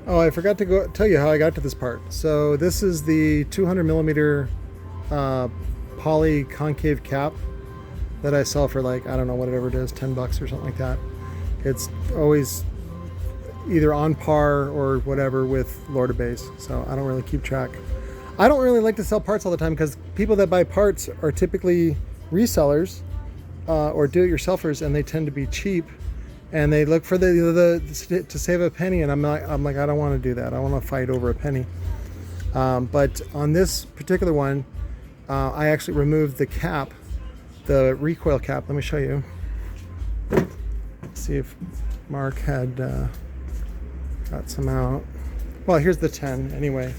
Oh, I forgot to tell you how I got to this part. So this is the 200 millimeter poly concave cap that I sell for, like, I don't know, whatever it is, 10 bucks or something like that. It's always either on par or whatever with Lorda base, so I don't really keep track. I don't really like to sell parts all the time because people that buy parts are typically resellers or do-it-yourselfers, and they tend to be cheap, and they look for to save a penny, and I'm like, I don't want to do that. I want to fight over a penny. But on this particular one, I actually removed the cap, the recoil cap. Let me show you. Let's see if Mark had got some out. Well, here's the 10 anyway.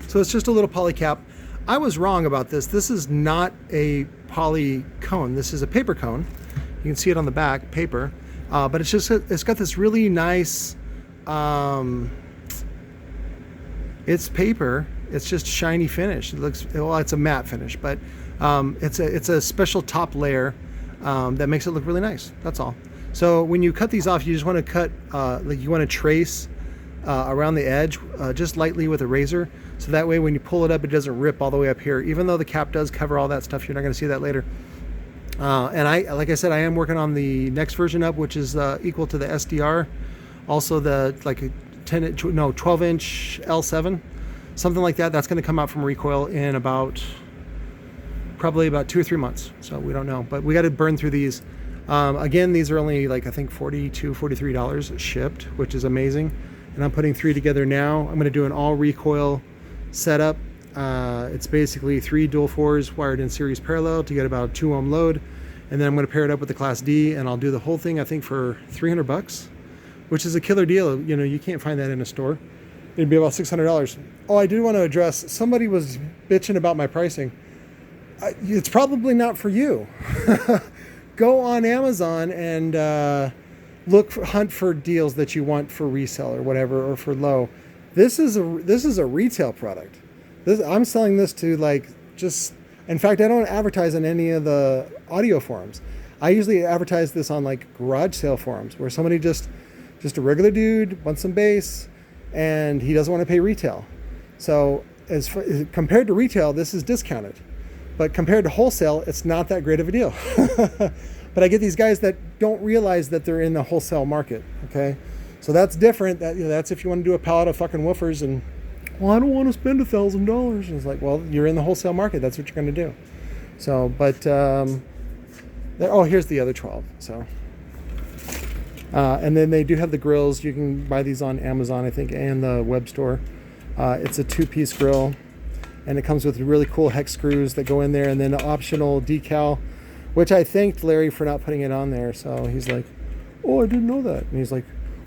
So it's just a little poly cap. I was wrong about this. This is not a poly cone. This is a paper cone. You can see it on the back, paper. But it's got this really nice, it's paper. It's just shiny finish. It looks, well, it's a matte finish, but it's a special top layer that makes it look really nice. That's all. So when you cut these off, you just want to cut, like you want to trace around the edge just lightly with a razor. So that way when you pull it up, it doesn't rip all the way up here. Even though the cap does cover all that stuff, you're not going to see that later. And like I said, I am working on the next version up, which is equal to the SDR. Also the like a 12-inch L7, something like that. That's going to come out from Recoil in probably about 2 or 3 months. So we don't know, but we got to burn through these. Again, these are only like, I think $42, $43 shipped, which is amazing. And I'm putting 3 together now. I'm going to do an all Recoil setup. It's basically 3 dual 4s wired in series parallel to get about a 2 ohm load, and then I'm going to pair it up with the Class D, and I'll do the whole thing, I think, for 300 bucks, which is a killer deal. You know, you can't find that in a store. It'd be about $600. Oh, I do want to address, somebody was bitching about my pricing. It's probably not for you. Go on Amazon and hunt for deals that you want for resale or whatever, or for low. This is a retail product. I'm selling this to, like, just, in fact, I don't advertise on any of the audio forums. I usually advertise this on like garage sale forums where somebody just a regular dude wants some bass and he doesn't want to pay retail. So compared to retail, this is discounted, but compared to wholesale, it's not that great of a deal. But I get these guys that don't realize that they're in the wholesale market. Okay. So that's different. That's if you want to do a pallet of fucking woofers and, well, I don't want to spend $1,000. It's like, well, you're in the wholesale market. That's what you're going to do. So, but, oh, here's the other 12. So, and then they do have the grills. You can buy these on Amazon, I think, and the web store. It's a 2-piece grill, and it comes with really cool hex screws that go in there, and then an optional decal, which I thanked Larry for not putting it on there. So he's like, oh, I didn't know that. And he's like,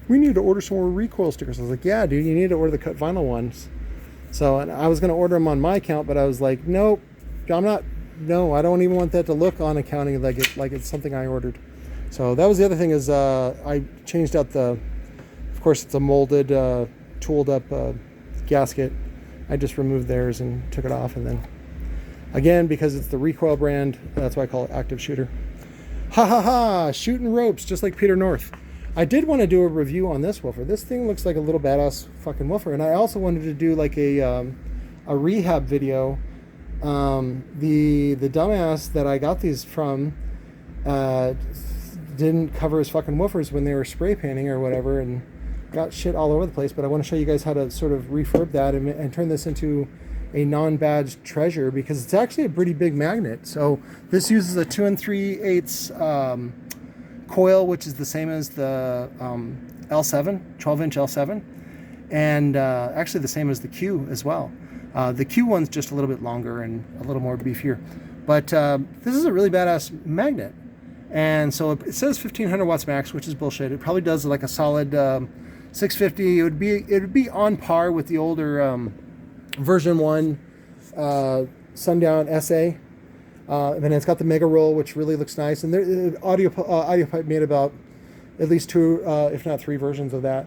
we need to order some more Recoil stickers. I was like, yeah, dude, you need to order the cut vinyl ones. So, and I was going to order them on my account, but I was like, nope, no, I don't even want that to look on accounting like it's something I ordered. So that was the other thing is I changed out of course it's a molded, tooled up gasket. I just removed theirs and took it off, and then again, because it's the Recoil brand, that's why I call it active shooter. Ha ha ha, shooting ropes just like Peter North. I did want to do a review on this woofer. This thing looks like a little badass fucking woofer, and I also wanted to do like a rehab video. The dumbass that I got these from didn't cover his fucking woofers when they were spray painting or whatever, and got shit all over the place. But I want to show you guys how to sort of refurb that and turn this into a non-badged treasure, because it's actually a pretty big magnet. So this uses a 2 3/8 coil, which is the same as the L7, 12-inch L7, and actually the same as the Q as well. The Q one's just a little bit longer and a little more beefier, but this is a really badass magnet. And so it says 1500 watts max, which is bullshit. It probably does like a solid 650. It would be on par with the older version 1 Sundown SA. And it's got the Mega Roll, which really looks nice. And there, Audio Pipe made about at least 2, if not 3 versions of that.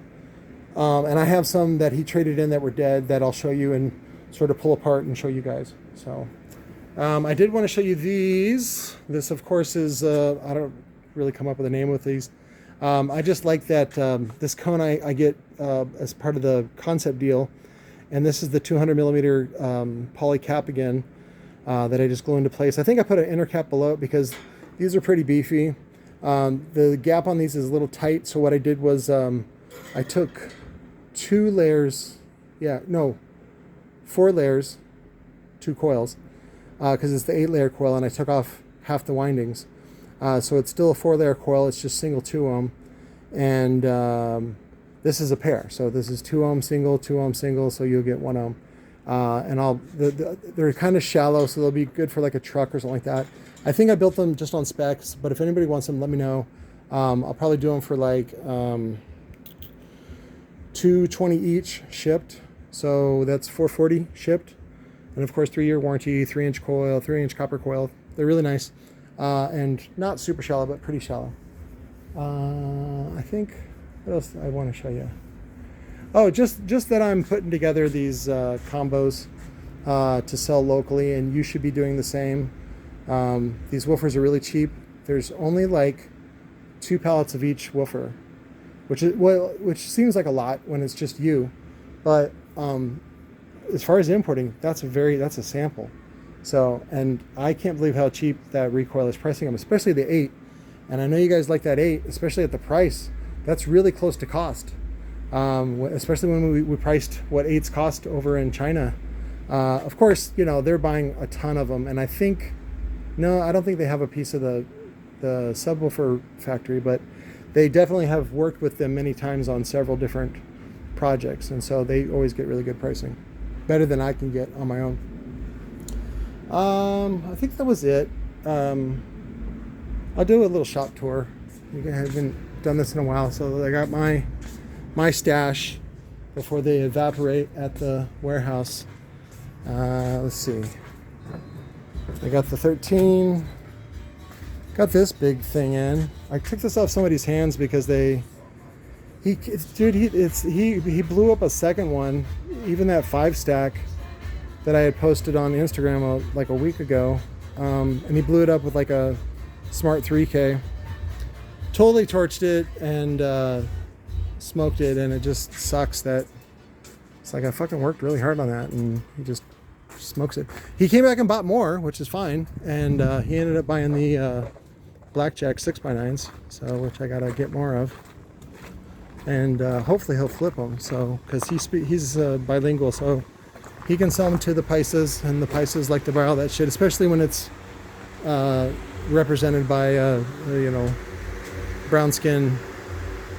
And I have some that he traded in that were dead that I'll show you and sort of pull apart and show you guys. So I did want to show you these. This, of course, is I don't really come up with a name with these. I just like that this cone I get as part of the concept deal, and this is the 200 millimeter poly cap again that I just glue into place. I think I put an inner cap below it because these are pretty beefy. The gap on these is a little tight, so what I did was I took 2 layers, 4 layers, 2 coils, because it's the 8-layer coil, and I took off half the windings. So it's still a 4-layer coil, it's just single 2 ohm, and this is a pair. So this is 2 ohm single, 2 ohm single, so you'll get 1 ohm. And they're kind of shallow, so they'll be good for like a truck or something like that. I think I built them just on specs, but if anybody wants them, let me know. I'll probably do them for like $220 each shipped, so that's $440 shipped. And of course, 3-year warranty, 3-inch coil, 3-inch copper coil. They're really nice, and not super shallow, but pretty shallow. I think, what else I want to show you? Oh, just that I'm putting together these combos to sell locally, and you should be doing the same. These woofers are really cheap. There's only like 2 pallets of each woofer, which seems like a lot when it's just you, but as far as importing, that's a sample. So, and I can't believe how cheap that Recoil is pricing them, especially the 8. And I know you guys like that 8, especially at the price. That's really close to cost. Especially when we priced what 8s cost over in China. Of course, you know, they're buying a ton of them, and I don't think they have a piece of the subwoofer factory, but they definitely have worked with them many times on several different projects, and so they always get really good pricing, better than I can get on my own. I think that was it. I'll do a little shop tour. I haven't done this in a while, so I got my stash before they evaporate at the warehouse. Let's see. I got the 13. Got this big thing in. I took this off somebody's hands because he blew up a second one, even that 5-stack that I had posted on Instagram like a week ago, and he blew it up with like a Smart 3K. Totally torched it and smoked it, and it just sucks that it's like I fucking worked really hard on that, and he just smokes it. He came back and bought more, which is fine, and he ended up buying the Blackjack 6x9s, so which I gotta get more of, and hopefully he'll flip them. So because he's bilingual, so he can sell them to the Paisas, and the Paisas like to buy all that shit, especially when it's represented by you know, brown skin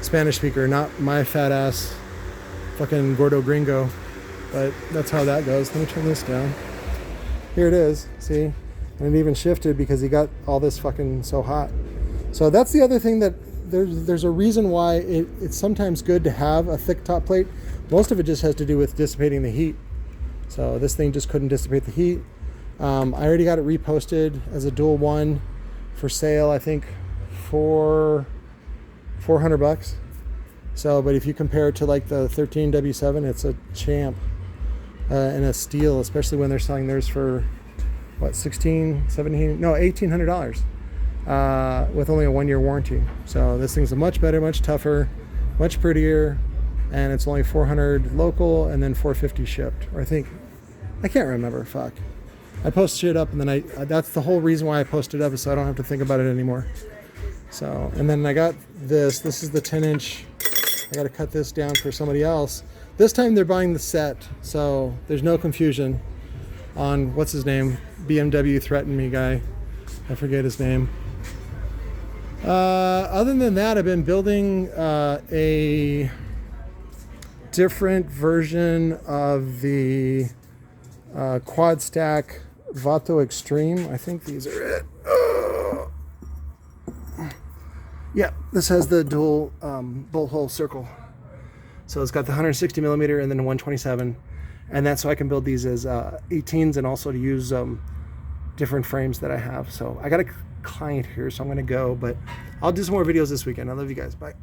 Spanish speaker, not my fat ass fucking gordo gringo. But that's how that goes. Let me turn this down. Here it is, see? And it even shifted because he got all this fucking so hot. So that's the other thing, that there's a reason why it's sometimes good to have a thick top plate. Most of it just has to do with dissipating the heat. So this thing just couldn't dissipate the heat. I already got it reposted as a dual 1 for sale, I think for $400. So, but if you compare it to like the 13W7, it's a champ, and a steal, especially when they're selling theirs for what, $1,800 with only a 1-year warranty. So this thing's a much better, much tougher, much prettier, and it's only $400 local and then $450 shipped. Or I can't remember. Fuck. I post shit up, and then that's the whole reason why I posted up, is so I don't have to think about it anymore. So, and then I got this is the 10-inch. I got to cut this down for somebody else. This time they're buying the set, so there's no confusion on what's his name, BMW threatened me guy. I forget his name. Other than that, I've been building a different version of the quad stack Vato Extreme. I think these are it. Yeah, this has the dual bolt hole circle. So it's got the 160 millimeter and then the 127. And that's so I can build these as 18s, and also to use different frames that I have. So I got a client here, so I'm going to go. But I'll do some more videos this weekend. I love you guys. Bye.